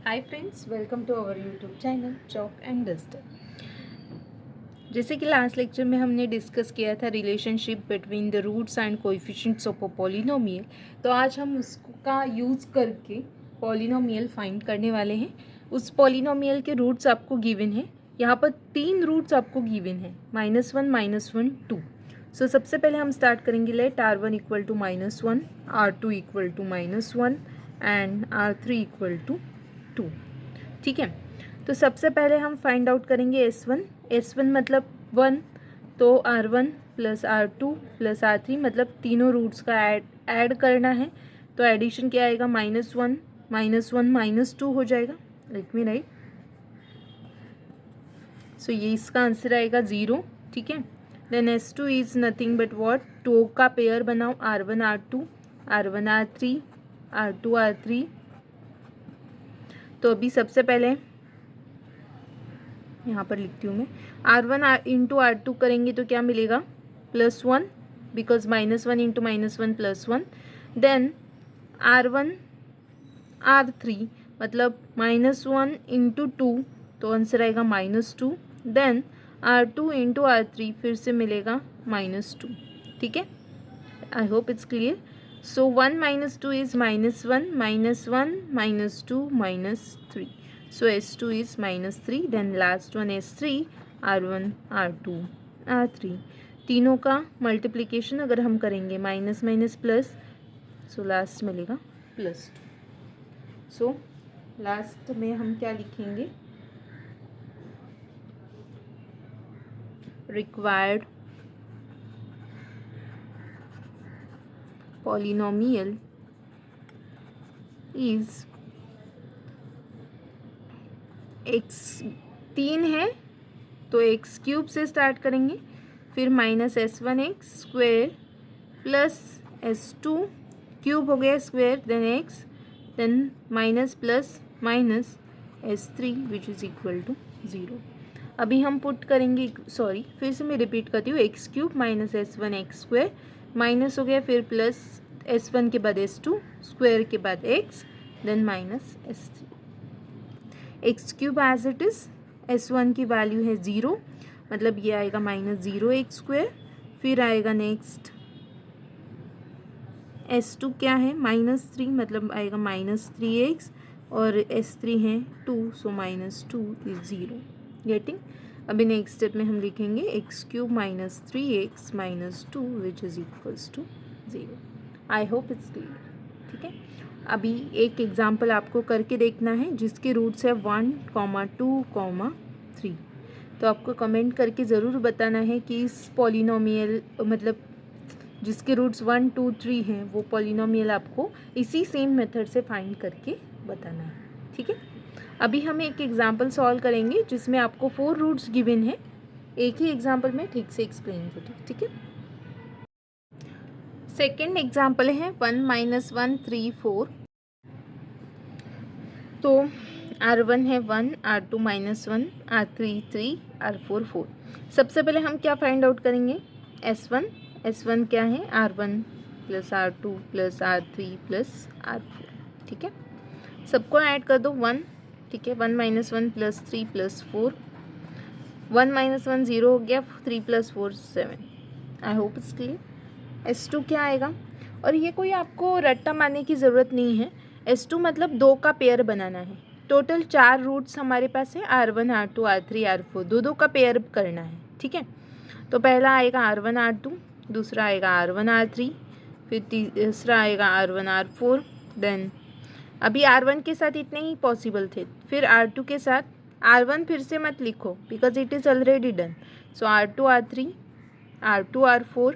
Hi friends, welcome to our YouTube channel chalk and duster. जैसे कि last lecture में हमने डिस्कस किया था relationship between the roots and coefficients of a polynomial, तो आज हम उसका यूज़ करके पॉलिनोमियल फाइंड करने वाले हैं। उस पॉलिनोमियल के रूट्स आपको गिवन है। यहाँ पर 3 रूट्स आपको गिवन है, -1, -1, 2। सो सबसे पहले हम स्टार्ट करेंगे। Let R1 equal to -1, R2 equal to -1 and R3 equal to 2। ठीक है, तो सबसे पहले हम फाइंड आउट करेंगे S1 मतलब 1, तो R1 plus R2 plus R3 मतलब तीनों रूट्स का ऐड करना है। तो एडिशन क्या आएगा, -1 -1 -2 हो जाएगा। Let me right. सो ये इसका आंसर आएगा 0। ठीक है, then S2 is nothing but what, 2 का पेयर बनाओ, R1 R2 R1 R3 R2 R3। तो अभी सबसे पहले यहाँ पर लिखती हूँ मैं, R1 इंटू R2 करेंगे तो क्या मिलेगा, +1, because -1 into -1 +1। Then R1 R3 मतलब -1 इंटू 2, तो आंसर आएगा -2। देन R2 इंटू R3 फिर से मिलेगा -2। ठीक है, आई hope it's clear. So 1 - 2 is -1 -1 -2 -3। So S2 is -3, then last one S3, R1 R2 R3। तीनों का मल्टीप्लिकेशन अगर हम करेंगे minus minus plus, so last मिलेगा +2। सो लास्ट में हम क्या लिखेंगे, रिक्वायर्ड पॉलिनोमियल इज x 3 है तो x³ से स्टार्ट करेंगे, फिर -S1x² प्लस S2³ हो गया square, then x, then minus plus minus S3 which is equal to 0। अभी हम पुट करेंगे, सॉरी फिर से मैं रिपीट करती हूँ, x³ माइनस S1x² माइनस हो गया, फिर प्लस S1 के बाद S2 स्क्वायर के बाद x, then minus S3। x³ as it is, S1 की वैल्यू है 0 मतलब ये आएगा -0x²। फिर आएगा नेक्स्ट S2 क्या है, -3 मतलब आएगा -3x, और S3 है 2, सो -2 इज 0। गेटिंग। अभी नेक्स्ट स्टेप में हम लिखेंगे x³ minus 3x minus 2 which is equals to 0। I hope it's clear. ठीक है, अभी एक एग्जाम्पल आपको करके देखना है जिसके रूट्स है 1, 2, 3। तो आपको कमेंट करके ज़रूर बताना है कि इस पॉलिनोमियल मतलब जिसके रूट्स 1, 2, 3 हैं वो पॉलिनोमियल आपको इसी सेम मेथड से फाइंड करके बताना है। ठीक है, अभी हम एक एग्जाम्पल सॉल्व करेंगे जिसमें आपको 4 रूट्स गिवन है। एक ही एग्जाम्पल में ठीक से एक्सप्लेन करें। ठीक है, सेकेंड एग्जाम्पल है 1 - 1 3 4। तो R1 है 1, R2 -1, R3 3, R4 4। सबसे पहले हम क्या फाइंड आउट करेंगे, S1 क्या है, R1 plus R2 plus R3 plus R4। ठीक है, सबको ऐड कर दो 1। ठीक है, 1 - 1 + 3 + 4, 1 - 1 0 हो गया, 3 + 4 7। आई होप इट्स क्लियर। S2 क्या आएगा, और ये कोई आपको रट्टा मारने की ज़रूरत नहीं है। S2 मतलब 2 का पेयर बनाना है। टोटल 4 रूट्स हमारे पास है, R1 R2 R3 R4, दो का पेयर करना है। ठीक है, तो पहला आएगा R1 R2, दूसरा आएगा R1 R3, फिर तीसरा आएगा R1 R4। देन अभी R1 के साथ इतने ही पॉसिबल थे, फिर R2 के साथ, R1 फिर से मत लिखो because it is already done. So R2 R3 R2 R4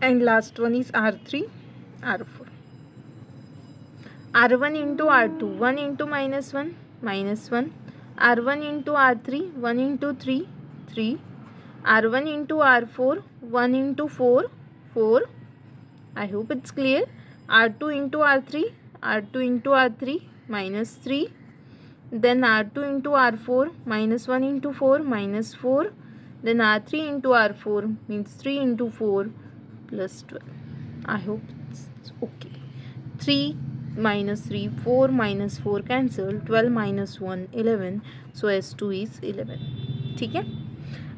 and last one is R3 R4। R1 into R2 1 into -1 -1, R1 into R3 1 into 3 3, R1 into R4 1 into 4 4। I hope it's clear। R2 into R3 R2 into R3 -3, then R2 into R4 -1 into 4 -4, then R3 into R4 means 3 into 4 + 12। I hope it's okay। 3 -3, 4 - 4 cancel, 12 - 1 11, so S2 is 11। ठीक है,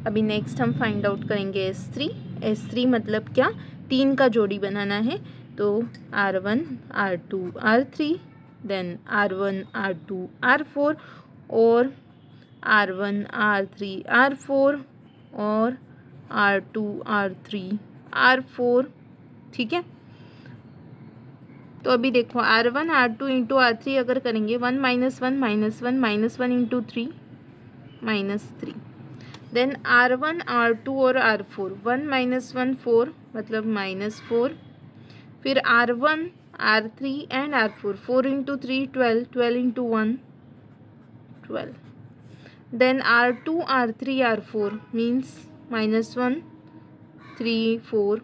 अभी next हम find out करेंगे S3। S3 मतलब क्या, 3 का जोड़ी बनाना है, तो R1 R2 R3, then R1 R2 R4 और R1 R3 R4 और R2 R3 R4। ठीक है, तो अभी देखो R1 R2 इंटू R3 अगर करेंगे 1 - 1 -1 -1 इंटू 3 -3, देन R1 R2 और R4 1 - 1 4 मतलब -4, फिर R1 R3 and R4 4 into 3 12, 12 into 1 12, then R2 R3 R4 means -1 3 4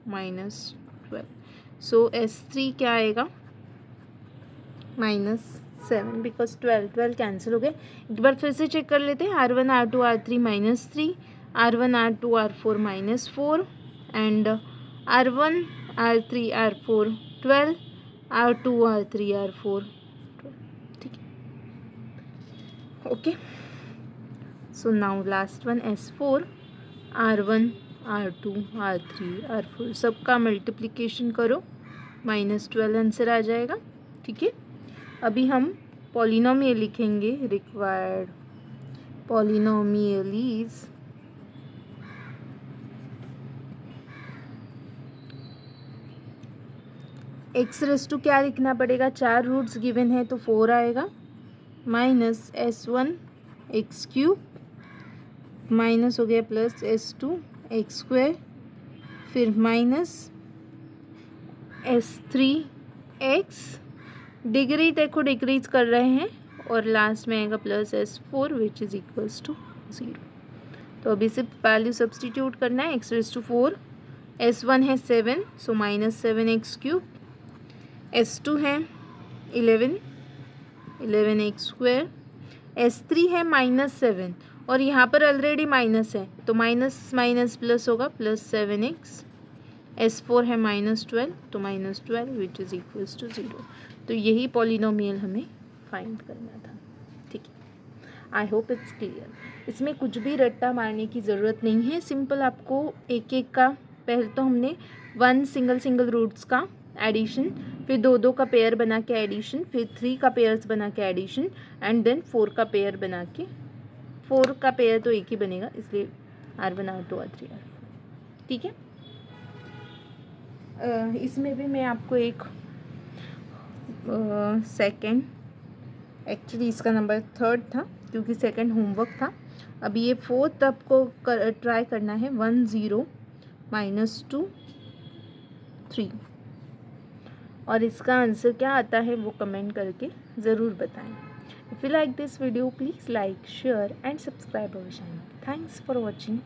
-12, so S3 क्या आएगा -7, बिकॉज 12 कैंसिल हो गए। एक बार फिर से चेक कर लेते हैं, R1 R2 R3 -3, R1 R2 R4 -4 and R1 R3 R4 12, R2 R3 R4 12। ठीक है, okay, so now last one S4, R1 R2 R3 R4 सबका मल्टीप्लिकेशन करो, -12 आंसर आ जाएगा। ठीक है, अभी हम पॉलिनोमियल लिखेंगे। रिक्वायर्ड पॉलिनोमियल इज x⁻² क्या लिखना पड़ेगा, 4 रूट्स गिवन है तो 4 आएगा, -S1 x³ माइनस हो गया +S2 x², फिर -S3 x, डिग्री देखो डिक्रीज कर रहे हैं, और लास्ट में आएगा +S4 which is equals to 0। तो अभी सिर्फ वैल्यू सब्सटीट्यूट करना है, x⁻⁴, S1 है 7 सो -7 x³, S2 है 11 x², S3 है -7 और यहाँ पर ऑलरेडी माइनस है तो माइनस माइनस प्लस होगा, +7x, S4 है -12 तो -12 विच इज़ इक्वल्स टू 0। तो यही पॉलिनोमियल हमें फाइंड करना था। ठीक है, आई होप इट्स क्लियर। इसमें कुछ भी रट्टा मारने की ज़रूरत नहीं है, सिंपल आपको एक एक का, पहले तो हमने 1 सिंगल रूट्स का एडिशन, फिर 2 का पेयर बना के एडिशन, फिर 3 का पेयर्स बना के एडिशन, एंड देन 4 का पेयर बना के, 4 का पेयर तो एक ही बनेगा इसलिए R1 R2 R3 R4। ठीक है, इसमें भी मैं आपको एक सेकंड, एक्चुअली इसका नंबर 3rd था क्योंकि सेकंड होमवर्क था। अभी ये 4th आपको ट्राई करना है, 1 0 -2 3, और इसका आंसर क्या आता है वो कमेंट करके ज़रूर बताएं। If you like this video please like, share and subscribe our channel. Thanks for watching.